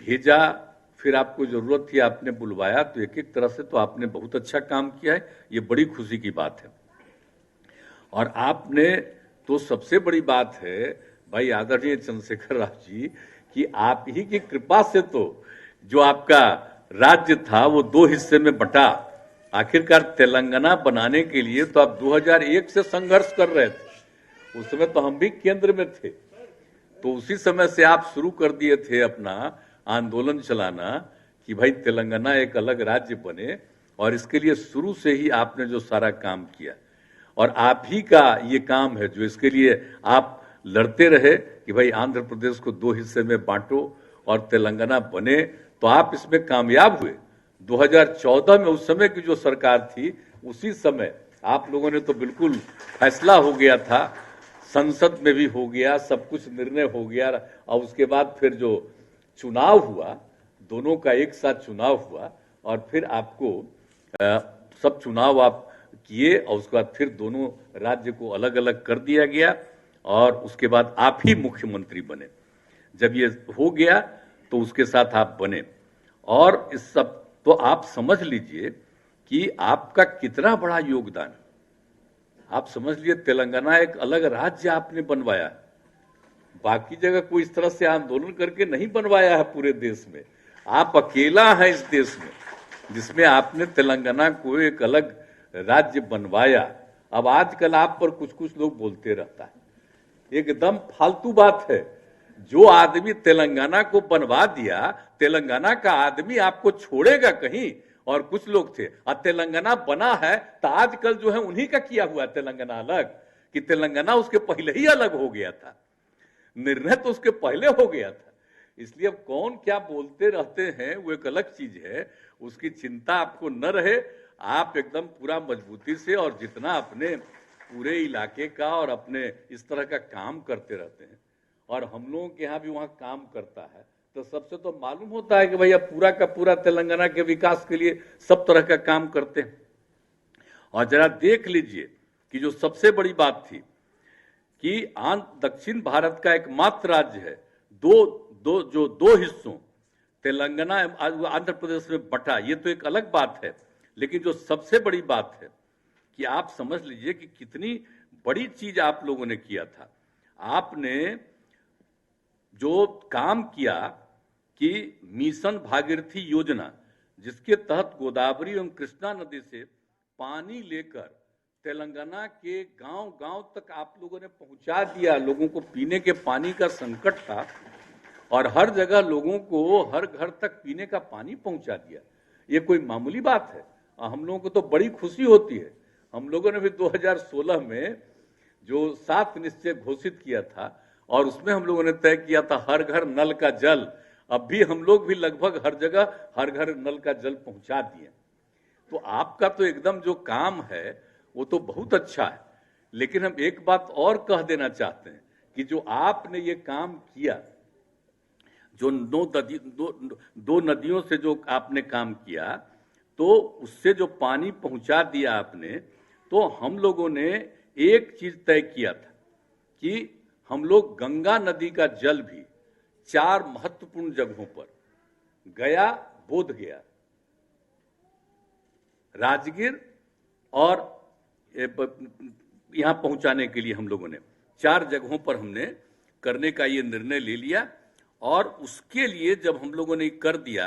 भेजा, फिर आपको जरूरत थी आपने बुलवाया, तो एक एक तरह से तो आपने बहुत अच्छा काम किया है, ये बड़ी खुशी की बात है। और आपने तो सबसे बड़ी बात है भाई आदरणीय चंद्रशेखर राव जी कि आप ही की कृपा से तो जो आपका राज्य था वो दो हिस्से में बटा। आखिरकार तेलंगाना बनाने के लिए तो आप 2001 से संघर्ष कर रहे थे, उस समय तो हम भी केंद्र में थे, तो उसी समय से आप शुरू कर दिए थे अपना आंदोलन चलाना कि भाई तेलंगाना एक अलग राज्य बने, और इसके लिए शुरू से ही आपने जो सारा काम किया, और आप ही का ये काम है जो इसके लिए आप लड़ते रहे कि भाई आंध्र प्रदेश को दो हिस्से में बांटो और तेलंगाना बने, तो आप इसमें कामयाब हुए। 2014 में उस समय की जो सरकार थी, उसी समय आप लोगों ने तो बिल्कुल फैसला हो गया था, संसद में भी हो गया, सब कुछ निर्णय हो गया, और उसके बाद फिर जो चुनाव हुआ, दोनों का एक साथ चुनाव हुआ, और फिर आपको सब चुनाव आप किए, और उसके बाद फिर दोनों राज्य को अलग अलग कर दिया गया, और उसके बाद आप ही मुख्यमंत्री बने। जब ये हो गया तो उसके साथ आप बने, और इस सब तो आप समझ लीजिए कि आपका कितना बड़ा योगदान। आप समझ लिए तेलंगाना एक अलग राज्य आपने बनवाया, बाकी जगह कोई इस तरह से आंदोलन करके नहीं बनवाया है पूरे देश में। आप अकेला है इस देश में जिसमें आपने तेलंगाना को एक अलग राज्य बनवाया। अब आजकल आप पर कुछ कुछ लोग बोलते रहता है, एकदम फालतू बात है। जो आदमी तेलंगाना को बनवा दिया, तेलंगाना का आदमी आपको छोड़ेगा कहीं? और कुछ लोग थे, और तेलंगाना बना है तो आजकल जो है उन्हीं का किया हुआ तेलंगाना अलग, कि तेलंगाना उसके पहले ही अलग हो गया था, निर्णय तो उसके पहले हो गया था। इसलिए अब कौन क्या बोलते रहते हैं वो एक अलग चीज है, उसकी चिंता आपको न रहे। आप एकदम पूरा मजबूती से, और जितना अपने पूरे इलाके का और अपने इस तरह का काम करते रहते हैं, और हम लोगों के यहाँ भी वहाँ काम करता है, तो सबसे तो मालूम होता है कि भैया पूरा का पूरा तेलंगाना के विकास के लिए सब तरह का काम करते हैं। और जरा देख लीजिए कि जो सबसे बड़ी बात थी कि दक्षिण भारत का एकमात्र राज्य है दो हिस्सों तेलंगाना आंध्र प्रदेश में बटा, ये तो एक अलग बात है, लेकिन जो सबसे बड़ी बात है कि आप समझ लीजिए कि कितनी बड़ी चीज आप लोगों ने किया था। आपने जो काम किया कि मिशन भागीरथी योजना, जिसके तहत गोदावरी एवं कृष्णा नदी से पानी लेकर तेलंगाना के गांव गांव तक आप लोगों ने पहुंचा दिया। लोगों को पीने के पानी का संकट था, और हर जगह लोगों को हर घर तक पीने का पानी पहुंचा दिया। ये कोई मामूली बात है? हम लोगों को तो बड़ी खुशी होती है। हम लोगों ने भी 2016 में जो 7 निश्चय घोषित किया था, और उसमें हम लोगों ने तय किया था हर घर नल का जल। अब भी हम लोग भी लगभग हर जगह हर घर नल का जल पहुंचा दिए। तो आपका तो एकदम जो काम है वो तो बहुत अच्छा है, लेकिन हम एक बात और कह देना चाहते हैं कि जो आपने ये काम किया, जो दो नदियों से जो आपने काम किया, तो उससे जो पानी पहुंचा दिया आपने, तो हम लोगों ने एक चीज तय किया था कि हम लोग गंगा नदी का जल भी 4 महत्वपूर्ण जगहों पर, गया, बोध गया, राजगीर और यहां पहुंचाने के लिए हम लोगों ने 4 जगहों पर हमने करने का ये निर्णय ले लिया। और उसके लिए जब हम लोगों ने कर दिया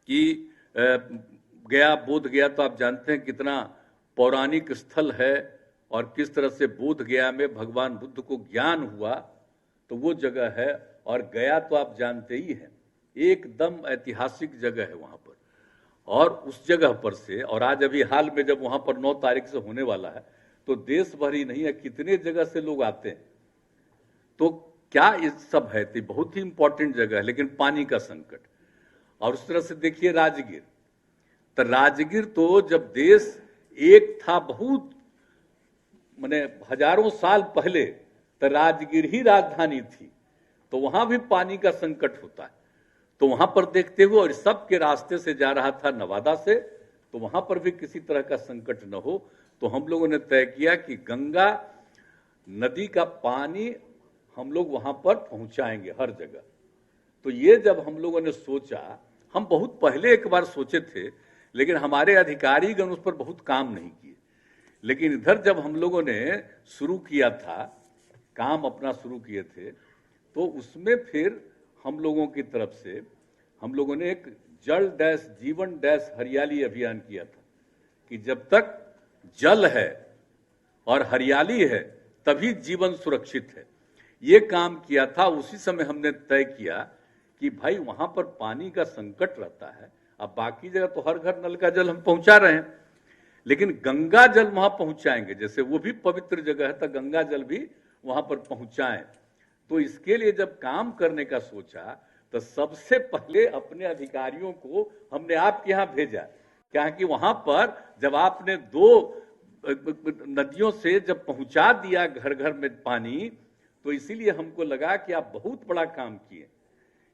कि गया, बोध गया, तो आप जानते हैं कितना पौराणिक स्थल है, और किस तरह से बोध गया में भगवान बुद्ध को ज्ञान हुआ, तो वो जगह है। और गया तो आप जानते ही हैं, एकदम ऐतिहासिक जगह है वहां पर। और उस जगह पर से, और आज अभी हाल में जब वहां पर 9 तारीख से होने वाला है, तो देश भर ही नहीं है, कितने जगह से लोग आते हैं। तो क्या ये सब है? तो बहुत ही इंपॉर्टेंट जगह है, लेकिन पानी का संकट। और उस तरह से देखिए राजगीर, तो राजगीर तो जब देश एक था, बहुत माने हजारों साल पहले, तो राजगीर ही राजधानी थी, तो वहां भी पानी का संकट होता है। तो वहां पर देखते हुए, और सबके रास्ते से जा रहा था नवादा से, तो वहां पर भी किसी तरह का संकट न हो, तो हम लोगों ने तय किया कि गंगा नदी का पानी हम लोग वहां पर पहुंचाएंगे हर जगह। तो ये जब हम लोगों ने सोचा, हम बहुत पहले एक बार सोचे थे, लेकिन हमारे अधिकारीगण उस पर बहुत काम नहीं किए। लेकिन इधर जब हम लोगों ने शुरू किया था, काम अपना शुरू किए थे, तो उसमें फिर हम लोगों की तरफ से हम लोगों ने एक जल डैश जीवन डैश हरियाली अभियान किया था कि जब तक जल है और हरियाली है तभी जीवन सुरक्षित है। ये काम किया था। उसी समय हमने तय किया कि भाई वहां पर पानी का संकट रहता है। अब बाकी जगह तो हर घर नल का जल हम पहुंचा रहे हैं, लेकिन गंगा जल वहां पहुंचाएंगे, जैसे वो भी पवित्र जगह है तो गंगा जल भी वहां पर पहुंचाएं। तो इसके लिए जब काम करने का सोचा तो सबसे पहले अपने अधिकारियों को हमने आपके यहाँ भेजा, क्या कि वहां पर जब आपने 2 नदियों से जब पहुंचा दिया घर घर में पानी, तो इसीलिए हमको लगा कि आप बहुत बड़ा काम किए।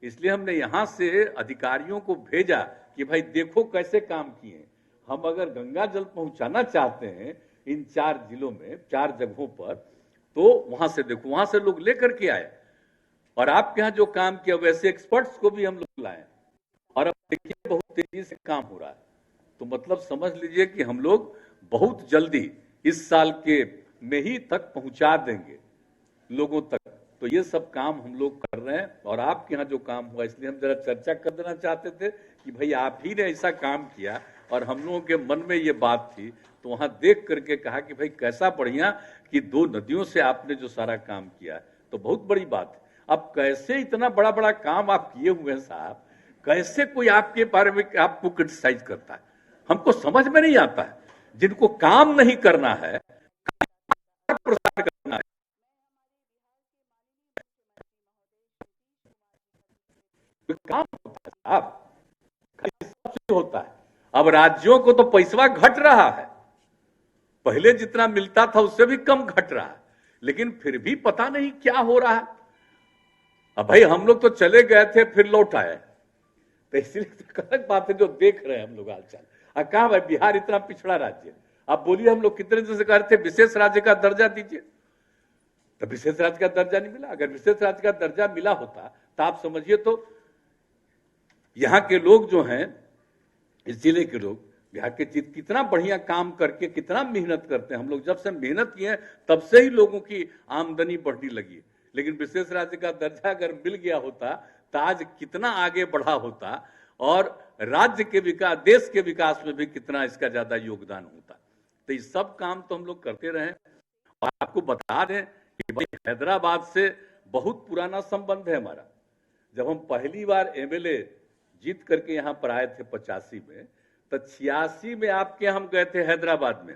इसलिए हमने यहां से अधिकारियों को भेजा कि भाई देखो कैसे काम किए। हम अगर गंगा जल पहुंचाना चाहते हैं इन 4 जिलों में 4 जगहों पर, तो वहां से देखो, वहां से लोग लेकर के आए और आपके यहाँ जो काम किया वैसे एक्सपर्ट्स को भी हम लोग लाए और अब देखिए बहुत तेजी से काम हो रहा है। तो मतलब समझ लीजिए कि हम लोग बहुत जल्दी इस साल के में ही तक पहुंचा देंगे लोगों तक। तो ये सब काम हम लोग कर रहे हैं और आपके यहाँ जो काम हुआ, इसलिए हम जरा चर्चा कर देना चाहते थे कि भाई आप ही ने ऐसा काम किया और हम लोगों के मन में ये बात थी। तो वहां देख करके कहा कि भाई कैसा बढ़िया कि 2 नदियों से आपने जो सारा काम किया, तो बहुत बड़ी बात है। अब कैसे इतना बड़ा बड़ा काम आप किए हुए हैं साहब, कैसे कोई आपके बारे में आपको क्रिटिसाइज करता है, हमको समझ में नहीं आता है। जिनको काम नहीं करना है, प्रसार करना है, काम होता है साहब, होता है। अब राज्यों को तो पैसा घट रहा है, पहले जितना मिलता था उससे भी कम घट रहा है, लेकिन फिर भी पता नहीं क्या हो रहा है। अब भाई हम लोग तो चले गए थे फिर लौट आए, तो इसलिए तो अलग बात है जो देख रहे हैं हम लोग हालचाल। कहा भाई बिहार इतना पिछड़ा राज्य है, आप बोलिए हम लोग कितने दिन से कह रहे थे विशेष राज्य का दर्जा दीजिए, तो विशेष राज्य का दर्जा नहीं मिला। अगर विशेष राज्य का दर्जा मिला होता तो आप समझिए, तो यहाँ के लोग जो हैं, इस जिले के लोग बिहार के कितना बढ़िया काम करके कितना मेहनत करते हैं। हम लोग जब से मेहनत किए तब से ही लोगों की आमदनी बढ़ने लगी है। लेकिन विशेष राज्य का दर्जा अगर मिल गया होता तो आज कितना आगे बढ़ा होता और राज्य के विकास, देश के विकास में भी कितना इसका ज्यादा योगदान होता। तो ये सब काम तो हम लोग करते रहे। और आपको बता दें कि भाई हैदराबाद से बहुत पुराना संबंध है हमारा। जब हम पहली बार एमएलए जीत करके यहाँ पर आए थे 85 में, तो 86 में आपके हम गए थे हैदराबाद में।